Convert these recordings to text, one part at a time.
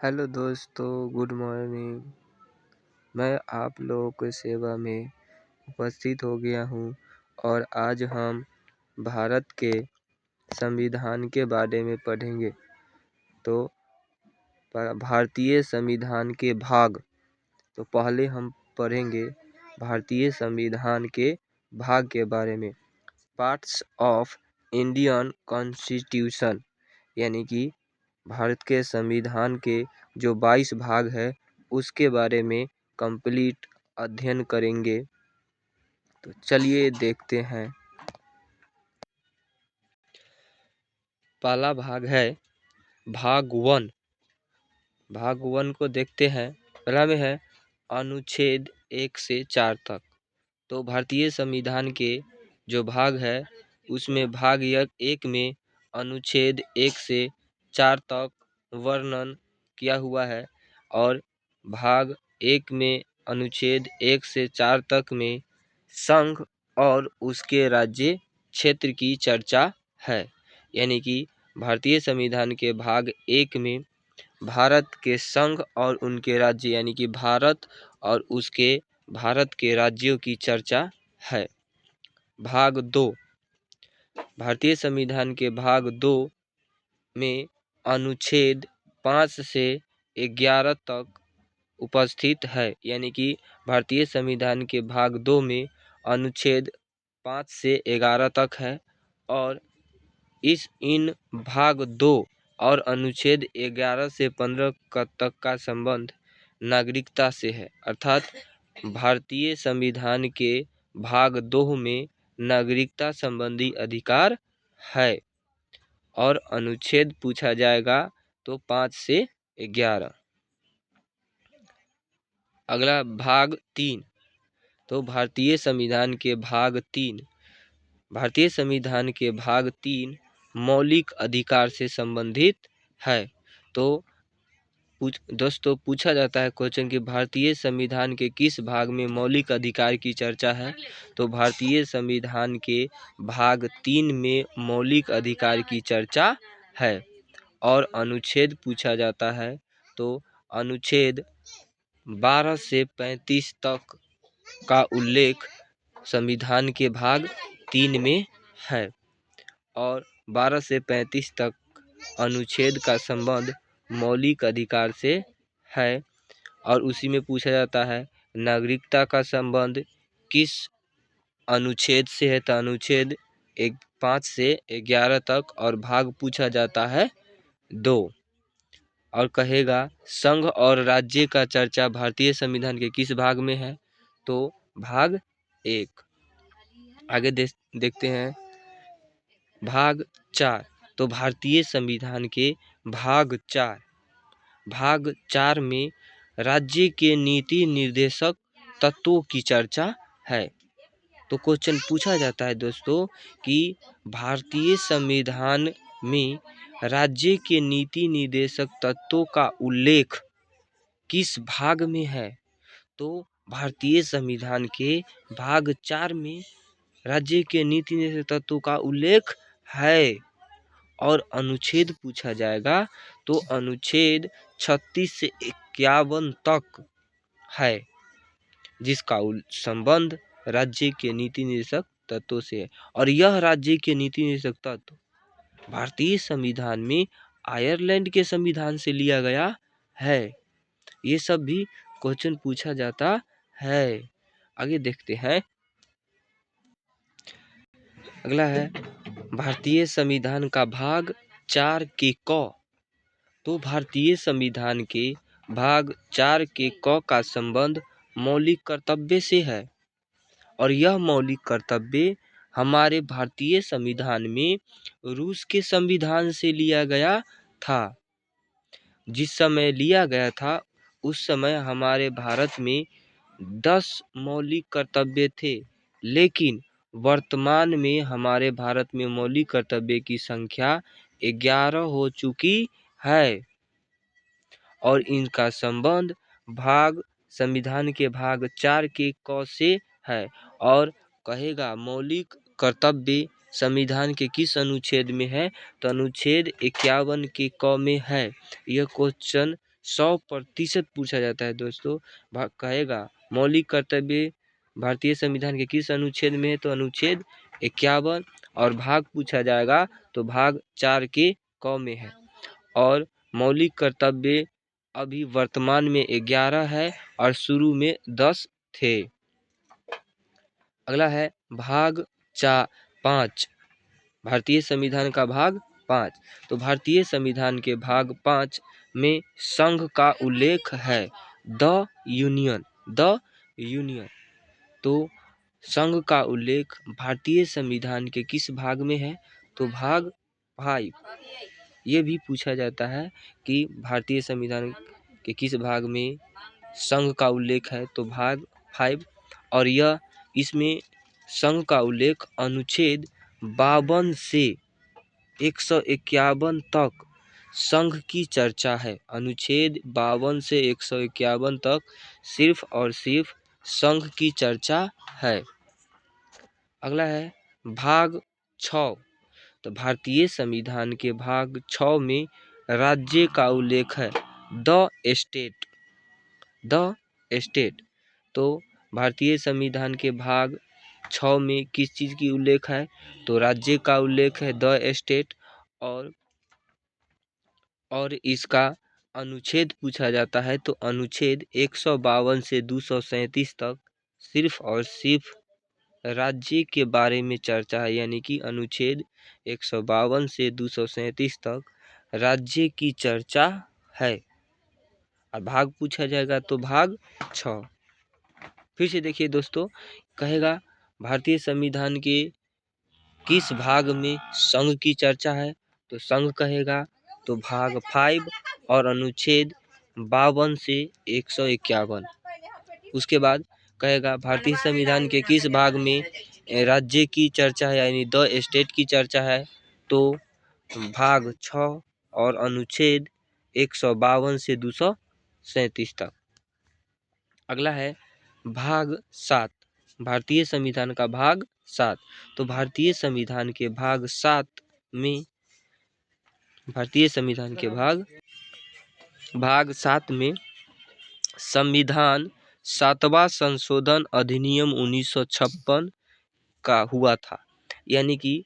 Hello दोस्तों, good morning. मैं आप लोगों की सेवा में उपस्थित हो गया हूँ और आज हम भारत के संविधान के बारे में पढ़ेंगे। तो भारतीय संविधान के भाग, तो पहले हम पढ़ेंगे भारतीय संविधान के भाग के बारे में। पार्ट्स ऑफ इंडियन कॉन्स्टिट्यूशन, यानी कि भारत के संविधान के जो 22 भाग है उसके बारे में कंप्लीट अध्ययन करेंगे। तो चलिए देखते हैं। पहला भाग है भाग 1। भाग 1 को देखते हैं। पहला में है अनुच्छेद 1 से 4 तक। तो भारतीय संविधान के जो भाग है उसमें भाग 1 में अनुच्छेद 1 से 4 तक वर्णन किया हुआ है और भाग 1 में अनुच्छेद 1 से 4 तक में संघ और उसके राज्य क्षेत्र की चर्चा है। यानी कि भारतीय संविधान के भाग 1 में भारत के संघ और उनके राज्य, यानी कि भारत और भारत के राज्यों की चर्चा है। भाग 2, भारतीय संविधान के भाग 2 में अनुच्छेद 5 से 11 तक उपस्थित है। यानी कि भारतीय संविधान के भाग 2 में अनुच्छेद 5 से 11 तक है और इन भाग 2 और अनुच्छेद 11 से 15 तक का संबंध नागरिकता से है। अर्थात भारतीय संविधान के भाग 2 में नागरिकता संबंधी अधिकार है और अनुच्छेद पूछा जाएगा तो 5 से 11। अगला भाग 3। तो भारतीय संविधान के भाग 3, भारतीय संविधान के भाग 3 मौलिक अधिकार से संबंधित है। तो दोस्तों पूछा जाता है क्वेश्चन कि भारतीय संविधान के किस भाग में मौलिक अधिकार की चर्चा है। तो भारतीय संविधान के भाग 3 में मौलिक अधिकार की चर्चा है और अनुच्छेद पूछा जाता है तो अनुच्छेद 12 से 35 तक का उल्लेख संविधान के भाग 3 में है और 12 से 35 तक अनुच्छेद का संबंध मौलिक अधिकार से है और उसी में पूछा जाता है नागरिकता का संबंध किस अनुच्छेद से है। तो अनुच्छेद 5 से 11 तक और भाग पूछा जाता है 2 और कहेगा संघ और राज्य का चर्चा भारतीय संविधान के किस भाग में है। तो भाग 1। आगे देखते हैं भाग 4। तो भारतीय संविधान के भाग 4 में राज्य के नीति निर्देशक तत्वों की चर्चा है। तो क्वेश्चन पूछा जाता है दोस्तों कि भारतीय संविधान में राज्य के नीति निर्देशक तत्वों का उल्लेख किस भाग में है। तो भारतीय संविधान के भाग 4 में राज्य के नीति निर्देशक तत्वों का उल्लेख है और अनुच्छेद पूछा जाएगा तो अनुच्छेद 36 से 51 तक है जिसका संबंध राज्य के नीति निर्देशक तत्वों से है। और यह राज्य के नीति निर्देशक तत्व भारतीय संविधान में आयरलैंड के संविधान से लिया गया है। ये सब भी क्वेश्चन पूछा जाता है। आगे देखते हैं। अगला है भारतीय संविधान का भाग 4 के क। तो भारतीय संविधान के भाग 4 के क का संबंध मौलिक कर्तव्य से है और यह मौलिक कर्तव्य हमारे भारतीय संविधान में रूस के संविधान से लिया गया था। जिस समय लिया गया था उस समय हमारे भारत में 10 मौलिक कर्तव्य थे, लेकिन वर्तमान में हमारे भारत में मौलिक कर्तव्य की संख्या 11 हो चुकी है और इनका संबंध संविधान के भाग 4 के क से है और कहेगा मौलिक कर्तव्य संविधान के किस अनुच्छेद में है। तो अनुच्छेद 51 के क में है। यह क्वेश्चन 100% पूछा जाता है दोस्तों। कहेगा मौलिक कर्तव्य भारतीय संविधान के किस अनुच्छेद में है, तो अनुच्छेद 51। और भाग पूछा जाएगा तो भाग 4 के क में है। और मौलिक कर्तव्य अभी वर्तमान में 11 है और शुरू में 10 थे। अगला है भाग 5, भारतीय संविधान का भाग 5। तो भारतीय संविधान के भाग 5 में संघ का उल्लेख है, द यूनियन। तो संघ का उल्लेख भारतीय संविधान के किस भाग में है, तो भाग 5। ये भी पूछा जाता है कि भारतीय संविधान के किस भाग में संघ का उल्लेख है, तो भाग 5। और यह इसमें संघ का उल्लेख अनुच्छेद 52 से 151 तक संघ की चर्चा है। अनुच्छेद 52 से 151 तक सिर्फ और सिर्फ संघ की चर्चा है। अगला है भाग 6। तो भारतीय संविधान के भाग 6 में राज्य का उल्लेख है, द स्टेट। तो भारतीय संविधान के भाग 6 में किस चीज़ की उल्लेख है, तो राज्य का उल्लेख है, द स्टेट। और इसका अनुच्छेद पूछा जाता है, तो अनुच्छेद 152 से 237 तक सिर्फ और सिर्फ राज्य के बारे में चर्चा है, यानी कि अनुच्छेद 152 से 237 तक राज्य की चर्चा है। और भाग पूछा जाएगा तो भाग 6। फिर से देखिए दोस्तों, कहेगा भारतीय संविधान के किस भाग में संघ की चर्चा है, तो संघ कहेगा तो भाग 5 और अनुच्छेद 52 से 151। उसके बाद कहेगा भारतीय संविधान के किस भाग में राज्य की चर्चा है, यानी द स्टेट की चर्चा है, तो भाग 6 और अनुच्छेद 152 से 237 तक। अगला है भाग 7, भारतीय संविधान का भाग 7। तो भारतीय संविधान के भाग 7 में संविधान 7वां संशोधन अधिनियम 1956 का हुआ था। यानी कि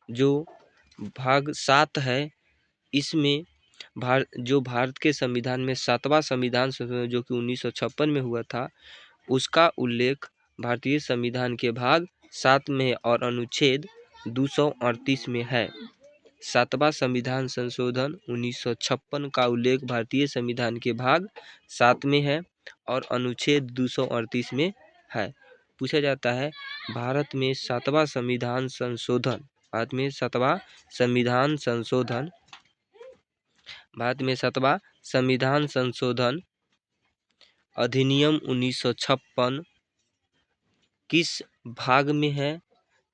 जो भाग 7 है, इसमें जो भारत के संविधान में 7वां संविधान संशोधन जो कि 1956 में हुआ था, उसका उल्लेख भारतीय संविधान के भाग 7 में और अनुच्छेद 238 में है। 7वां संविधान संशोधन 1956 का उल्लेख भारतीय संविधान के भाग 7 में है और अनुच्छेद 238 में है। पूछा जाता है भारत में 7वां संविधान संशोधन अधिनियम 1956 किस भाग में है,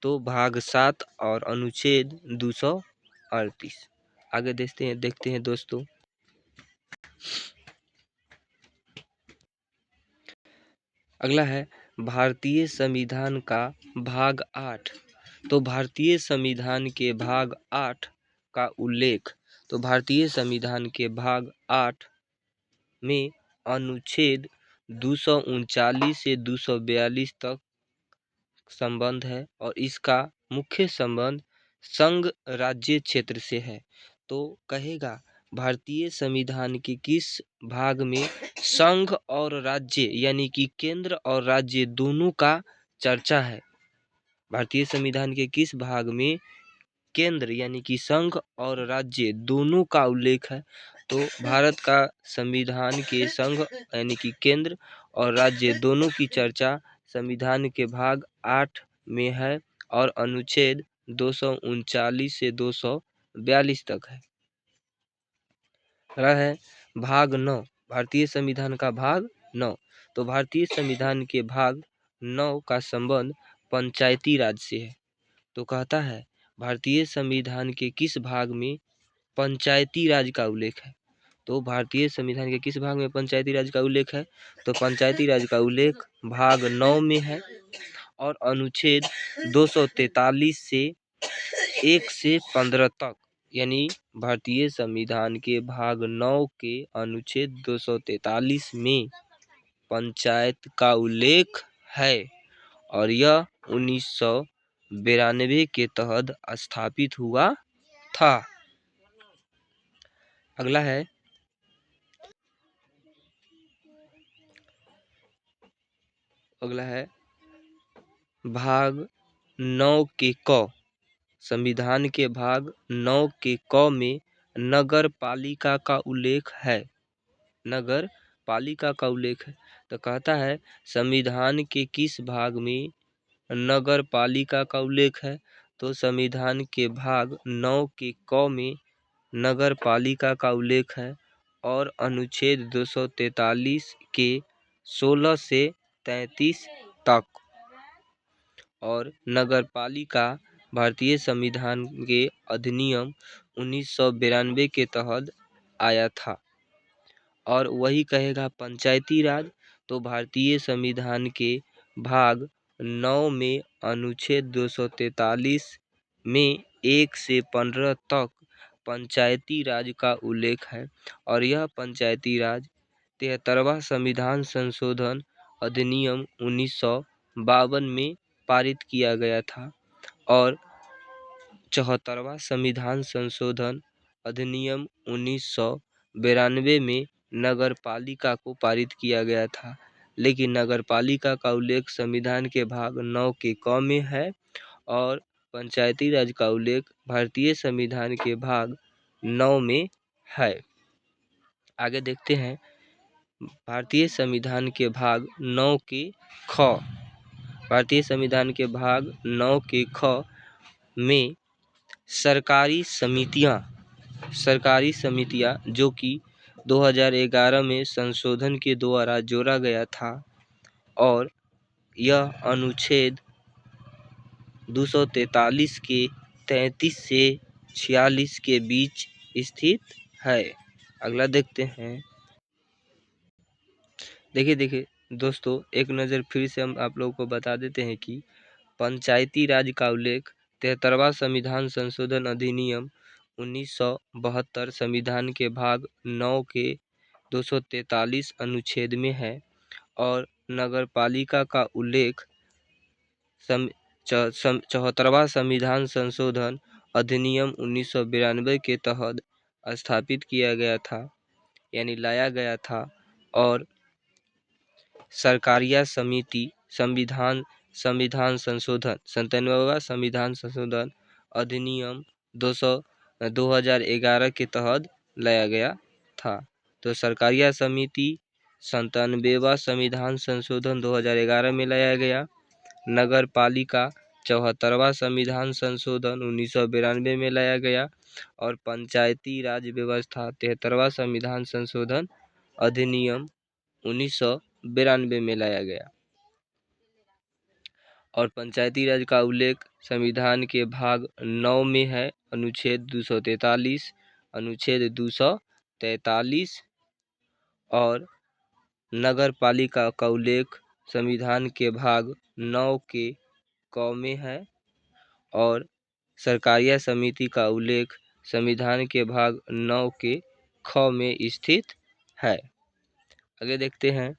तो भाग 7 और अनुच्छेद 238। आगे देखते हैं दोस्तों। अगला है भारतीय संविधान का भाग 8। तो भारतीय संविधान के भाग 8 का उल्लेख, तो भारतीय संविधान के भाग 8 में अनुच्छेद 239 से 242 तक संबंध है और इसका मुख्य संबंध संघ राज्य क्षेत्र से है। तो कहेगा भारतीय संविधान के किस भाग में संघ और राज्य यानी कि केंद्र और राज्य दोनों का चर्चा है। भारतीय संविधान के किस भाग में केंद्र यानी कि संघ और राज्य दोनों का उल्लेख है, तो भारत का संविधान के संघ यानी कि केंद्र और राज्य दोनों की चर्चा संविधान के भाग 8 में है और अनुच्छेद 239 से 242 तक है। रहा है भाग 9, भारतीय संविधान का भाग 9। तो भारतीय संविधान के भाग 9 का संबंध पंचायती राज से है। तो कहता है भारतीय संविधान के किस भाग में पंचायती राज का उल्लेख है, तो भारतीय संविधान के किस भाग में पंचायती राज का उल्लेख है, तो पंचायती राज का उल्लेख भाग 9 में है और अनुच्छेद 243 से 1 से 15 तक, यानी भारतीय संविधान के भाग 9 के अनुच्छेद 243 में पंचायत का उल्लेख है और यह 1992 के तहत स्थापित हुआ था। अगला है भाग 9 के क। संविधान के भाग 9 के क में नगर पालिका का उल्लेख है। नगर पालिका का उल्लेख है तो कहता है संविधान के किस भाग में नगर पालिका का उल्लेख है, तो संविधान के भाग 9 के क में नगर पालिका का उल्लेख है और अनुच्छेद 243 के 16 से 33 तक। और नगर पालिका भारतीय संविधान के अधिनियम 1992 के तहत आया था। और वही कहेगा पंचायती राज, तो भारतीय संविधान के भाग 9 में अनुच्छेद 243 में 1 से 15 तक पंचायती राज का उल्लेख है और यह पंचायती राज 73वां संविधान संशोधन अधिनियम 1952 में पारित किया गया था और 74वां संविधान संशोधन अधिनियम 1992 में नगर पालिका को पारित किया गया था। लेकिन नगर पालिका का उल्लेख संविधान के भाग 9 के क में है और पंचायती राज का उल्लेख भारतीय संविधान के भाग 9 में है। आगे देखते हैं भारतीय संविधान के भाग 9 के ख। भारतीय संविधान के भाग 9 के ख में सरकारी समितियां जो कि 2011 में संशोधन के द्वारा जोड़ा गया था और यह अनुच्छेद 243 के 33 से 46 के बीच स्थित है। अगला देखते हैं। देखिए दोस्तों, एक नज़र फिर से हम आप लोगों को बता देते हैं कि पंचायती राज का उल्लेख 73वां संविधान संशोधन अधिनियम 1972 संविधान के भाग 9 के 243 अनुच्छेद में है और नगर पालिका का उल्लेख 74वां संविधान संशोधन अधिनियम 1992 के तहत स्थापित किया गया था, यानी लाया गया था। और सरकारिया समिति संविधान संशोधन 97वां संविधान संशोधन अधिनियम 2011 के तहत लाया गया था। तो सरकारिया समिति 97वां संविधान संशोधन 2011 में लाया गया। नगर पालिका 74वां संविधान संशोधन 1992 में लाया गया और पंचायती राज व्यवस्था 73वां संविधान संशोधन अधिनियम 1992 में लाया गया। और पंचायती राज का उल्लेख संविधान के भाग 9 में है, अनुच्छेद 243, अनुच्छेद 243। और नगर पालिका का उल्लेख संविधान के भाग 9 के क में है और सरकारिया समिति का उल्लेख संविधान के भाग 9 के ख में स्थित है। आगे देखते हैं।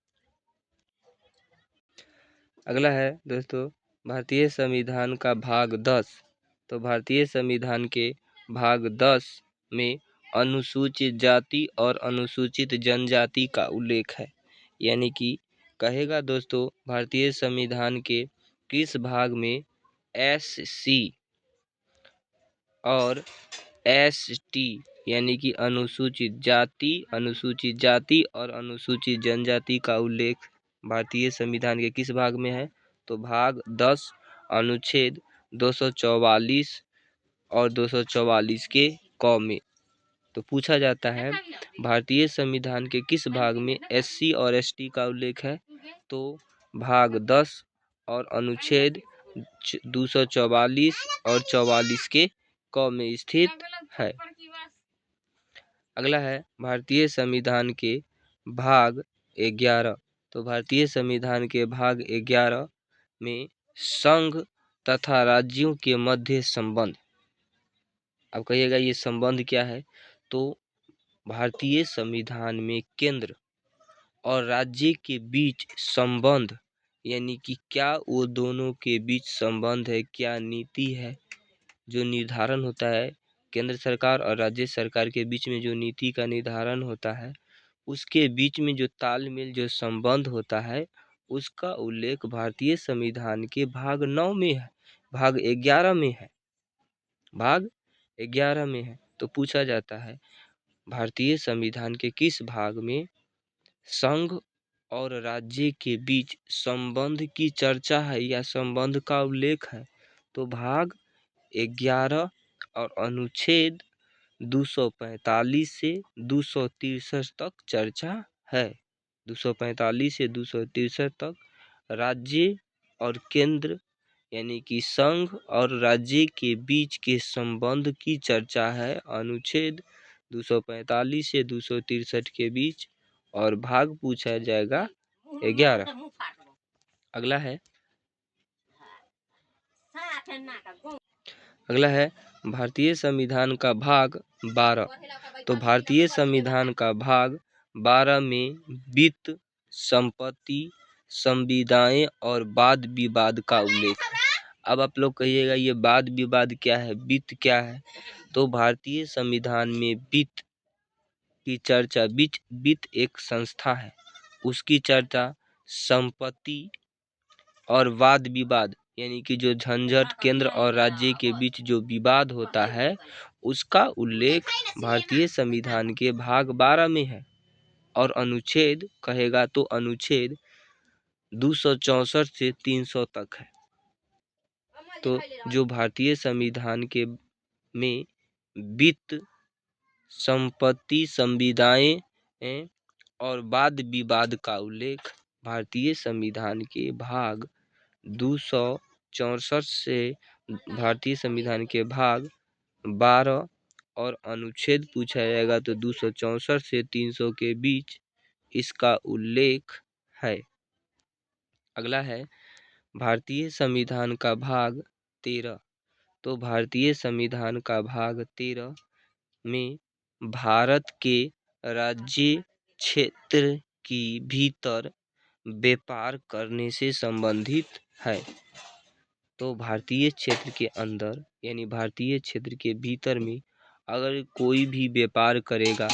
अगला है दोस्तों भारतीय संविधान का भाग 10। तो भारतीय संविधान के भाग 10 में अनुसूचित जाति और अनुसूचित जनजाति का उल्लेख है। यानी कि कहेगा दोस्तों भारतीय संविधान के किस भाग में SC और ST यानी कि अनुसूचित जाति और अनुसूचित जनजाति का उल्लेख भारतीय संविधान के किस भाग में है, तो भाग 10 अनुच्छेद 244 और 244 के क में। तो पूछा जाता है भारतीय संविधान के किस भाग में SC और ST का उल्लेख है, तो भाग 10 और अनुच्छेद 244 और 44 के क में स्थित है। अगला है भारतीय संविधान के भाग 11। तो भारतीय संविधान के भाग 11 में संघ तथा राज्यों के मध्य संबंध अब कहिएगा ये संबंध क्या है, तो भारतीय संविधान में केंद्र और राज्य के बीच संबंध, यानी कि क्या वो दोनों के बीच संबंध है, क्या नीति है, जो निर्धारण होता है केंद्र सरकार और राज्य सरकार के बीच में जो नीति का निर्धारण होता है, उसके बीच में जो तालमेल, जो संबंध होता है, उसका उल्लेख भारतीय संविधान के भाग 9 में है, भाग 11 में है, भाग 11 में है। तो पूछा जाता है भारतीय संविधान के किस भाग में संघ और राज्य के बीच संबंध की चर्चा है या संबंध का उल्लेख है, तो भाग 11 और अनुच्छेद 245 से 263 तक चर्चा है। 245 से 263 तक राज्य और केंद्र यानी कि संघ और राज्य के बीच के संबंध की चर्चा है, अनुच्छेद 245 से 263 के बीच, और भाग पूछा जाएगा 11। अगला है भारतीय संविधान का भाग 12। तो भारतीय संविधान का भाग 12 में वित्त, संपत्ति, संविदाएं और वाद विवाद का उल्लेख है। अब आप लोग कहिएगा ये वाद विवाद क्या है, वित्त क्या है, तो भारतीय संविधान में वित्त की चर्चा, वित्त एक संस्था है, उसकी चर्चा, संपत्ति और वाद विवाद यानी कि जो झंझट केंद्र और राज्य के बीच जो विवाद होता है, उसका उल्लेख भारतीय संविधान के भाग 12 में है। और अनुच्छेद कहेगा तो अनुच्छेद 264 से 300 तक है। तो जो भारतीय संविधान के में वित्त, संपत्ति, संविदाएं और वाद विवाद का उल्लेख भारतीय संविधान के भाग 264 से भारतीय संविधान के भाग 12 और अनुच्छेद पूछा जाएगा तो 264 से 300 के बीच इसका उल्लेख है। अगला है भारतीय संविधान का भाग 13। तो भारतीय संविधान का भाग 13 में भारत के राज्य क्षेत्र की भीतर व्यापार करने से संबंधित है। तो भारतीय क्षेत्र के अंदर यानी भारतीय क्षेत्र के भीतर में अगर कोई भी व्यापार करेगा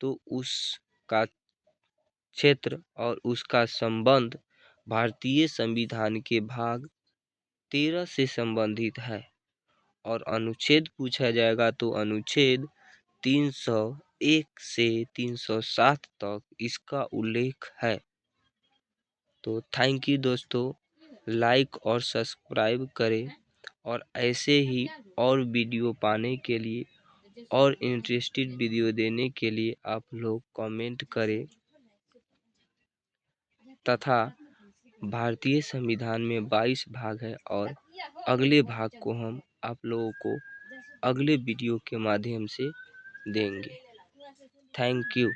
तो उसका क्षेत्र और उसका संबंध भारतीय संविधान के भाग 13 से संबंधित है। और अनुच्छेद पूछा जाएगा तो अनुच्छेद 301 से 307 तक इसका उल्लेख है। तो थैंक यू दोस्तों, लाइक और सब्सक्राइब करें और ऐसे ही और वीडियो पाने के लिए और इंटरेस्टेड वीडियो देने के लिए आप लोग कमेंट करें तथा भारतीय संविधान में 22 भाग है और अगले भाग को हम आप लोगों को अगले वीडियो के माध्यम से देंगे। Thank you.